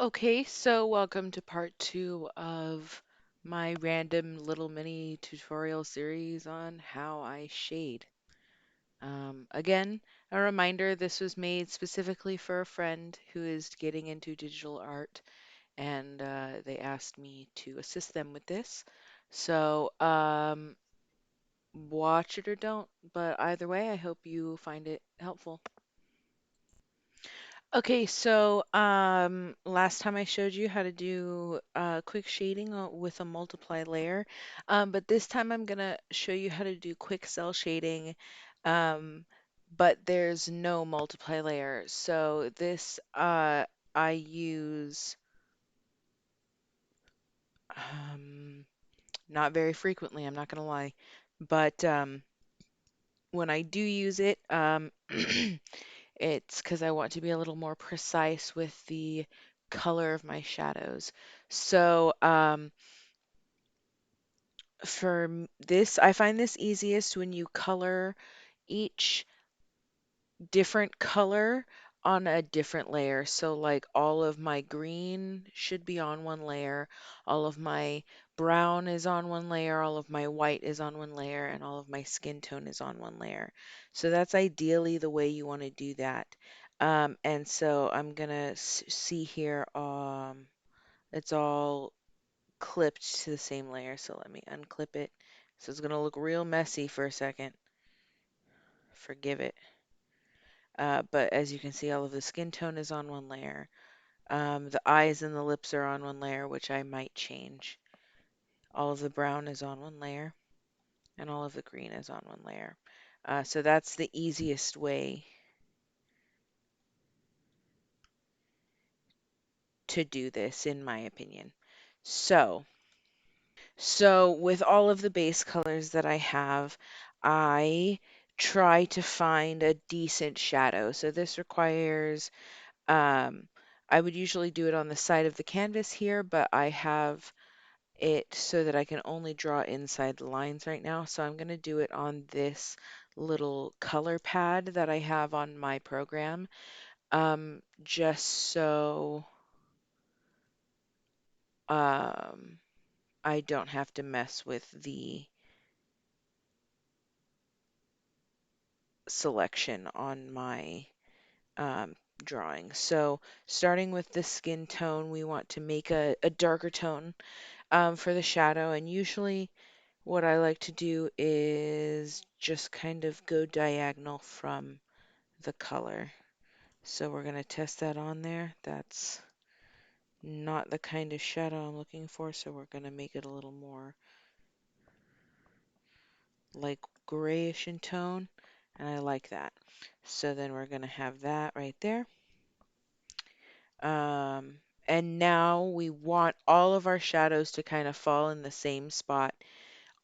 Okay, so welcome to part two of my random little mini tutorial series on how I shade. Again, a reminder, this was made specifically for a friend who is getting into digital art, and they asked me to assist them with this. So, watch it or don't, but either way, I hope you find it helpful. Okay, so last time I showed you how to do quick shading with a multiply layer, but this time I'm gonna show you how to do quick cell shading, um, but there's no multiply layer. So this I use um, not very frequently, I'm not gonna lie, but when I do use it, it's because I want to be a little more precise with the color of my shadows. So this, I find this easiest when you color each different color on a different layer. So like all of my green should be on one layer, all of my brown is on one layer, all of my white is on one layer, and all of my skin tone is on one layer. So that's ideally the way you want to do that. And so I'm gonna see here, it's all clipped to the same layer. So let me unclip it. So it's gonna look real messy for a second. Forgive it. But as you can see, all of the skin tone is on one layer. The eyes and the lips are on one layer, which I might change. All of the brown is on one layer, and all of the green is on one layer. So that's the easiest way to do this, in my opinion. So, so with all of the base colors that I have, I try to find a decent shadow. So this requires Um, I would usually do it on the side of the canvas here, but I have it so that I can only draw inside the lines right now. So I'm going to do it on this little color pad that I have on my program, just so um, I don't have to mess with the selection on my um, drawing. So starting with the skin tone, we want to make a darker tone for the shadow, and usually what I like to do is just kind of go diagonal from the color. So we're going to test that on there. That's not the kind of shadow I'm looking for, so we're going to make it a little more like grayish in tone, and I like that. So then we're going to have that right there. Um, and now we want all of our shadows to kind of fall in the same spot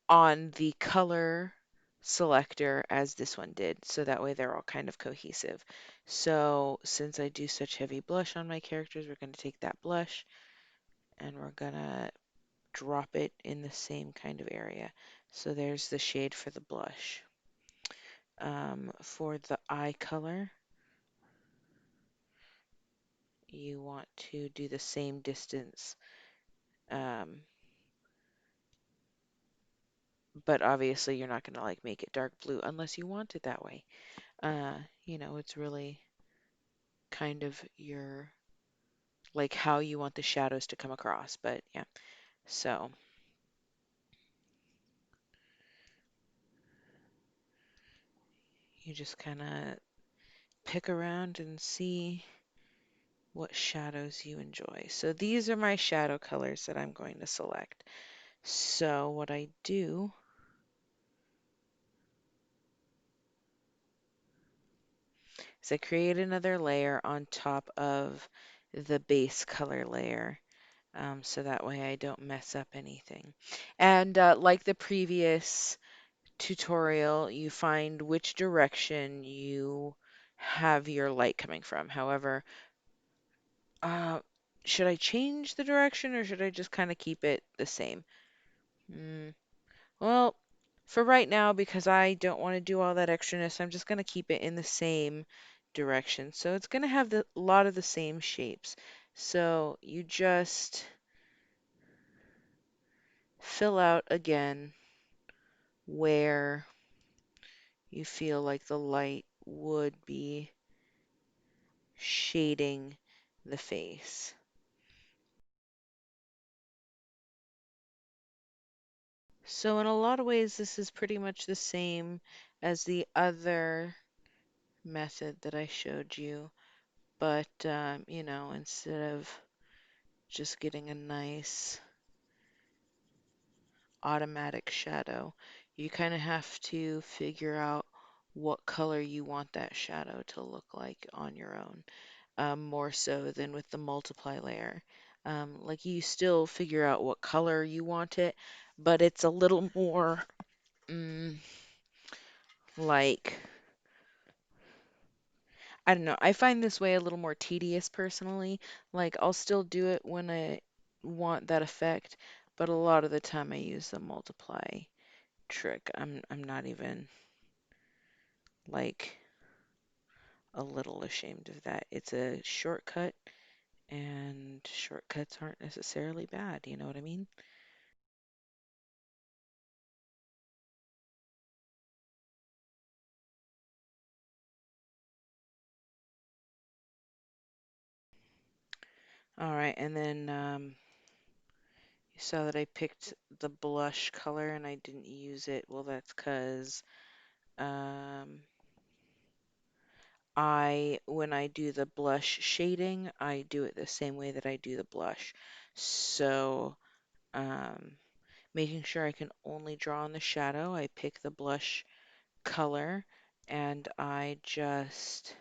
on the color selector as this one did, so that way they're all kind of cohesive. So since I do such heavy blush on my characters, we're going to take that blush and we're going to drop it in the same kind of area. So there's the shade for the blush. For the eye color, you want to do the same distance, um, but obviously you're not going to like make it dark blue unless you want it that way. It's really kind of your like how you want the shadows to come across. But yeah, so you just kind of pick around and see what shadows you enjoy. So these are my shadow colors that I'm going to select. So what I do is I create another layer on top of the base color layer. So that way I don't mess up anything. And like the previous tutorial, you find which direction you have your light coming from. However, uh, should I change the direction or should I just kind of keep it the same? Mm, well, for right now, because I don't want to do all that extraness, I'm just going to keep it in the same direction. So it's going to have a lot of the same shapes. So you just fill out again where you feel like the light would be shading the face. So in a lot of ways, this is pretty much the same as the other method that I showed you, but instead of just getting a nice automatic shadow, you kind of have to figure out what color you want that shadow to look like on your own, more so than with the multiply layer. Like you still figure out what color you want it, but it's a little more mm, like I don't know. I find this way a little more tedious personally. Like I'll still do it when I want that effect, but a lot of the time I use the multiply trick. I'm not even like a little ashamed of that. It's a shortcut and shortcuts aren't necessarily bad, you know what I mean? All right, and then you saw that I picked the blush color and I didn't use it. Well, that's because um, when I do the blush shading, I do it the same way that I do the blush. So, um, making sure I can only draw on the shadow, I pick the blush color and I just,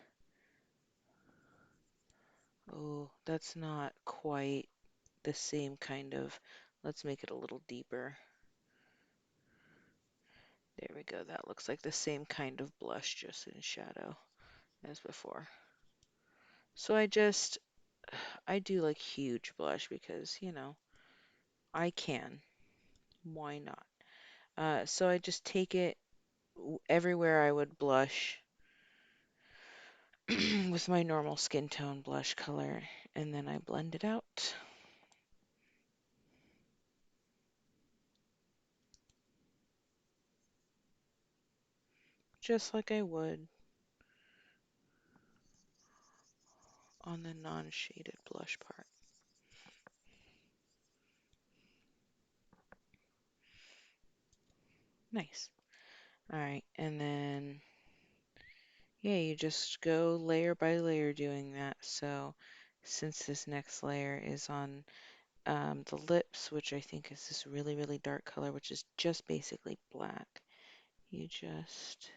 oh, that's not quite the same kind of, let's make it a little deeper. There we go. That looks like the same kind of blush, just in shadow as before. So I do like huge blush because, I can. Why not? So I just take it everywhere I would blush with my normal skin tone blush color, and then I blend it out just like I would on the non-shaded blush part. Nice. All right, and then yeah, you just go layer by layer doing that. So since this next layer is on the lips, which I think is this really, really dark color, which is just basically black, you just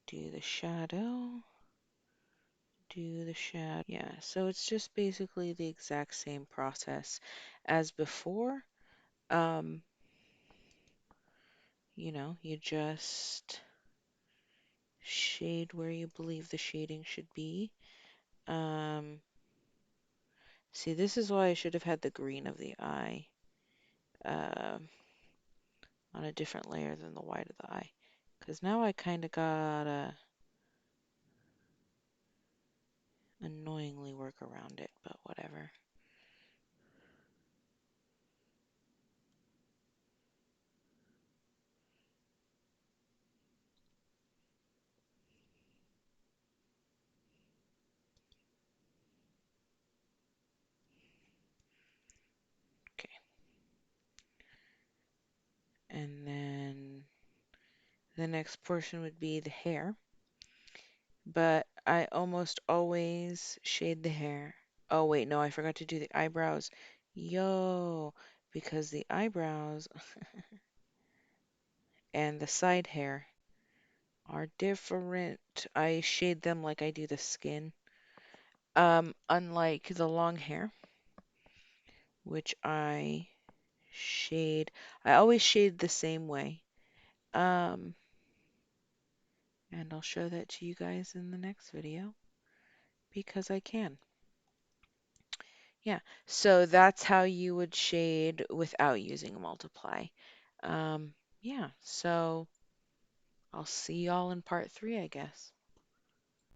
do the shadow, do the shadow. Yeah, so it's just basically the exact same process as before. Um, you just shade where you believe the shading should be. Um, See, this is why I should have had the green of the eye um on a different layer than the white of the eye. Because now I kind of gotta annoyingly work around it, but whatever. Okay, and then the next portion would be the hair, but I almost always shade the hair. Oh, wait, no, I forgot to do the eyebrows. Yo, because the eyebrows and the side hair are different. I shade them like I do the skin. Unlike the long hair, which shade, I always shade the same way. Um, and I'll show that to you guys in the next video because I can. Yeah, so that's how you would shade without using a multiply. Yeah, so I'll see y'all in part 3, I guess.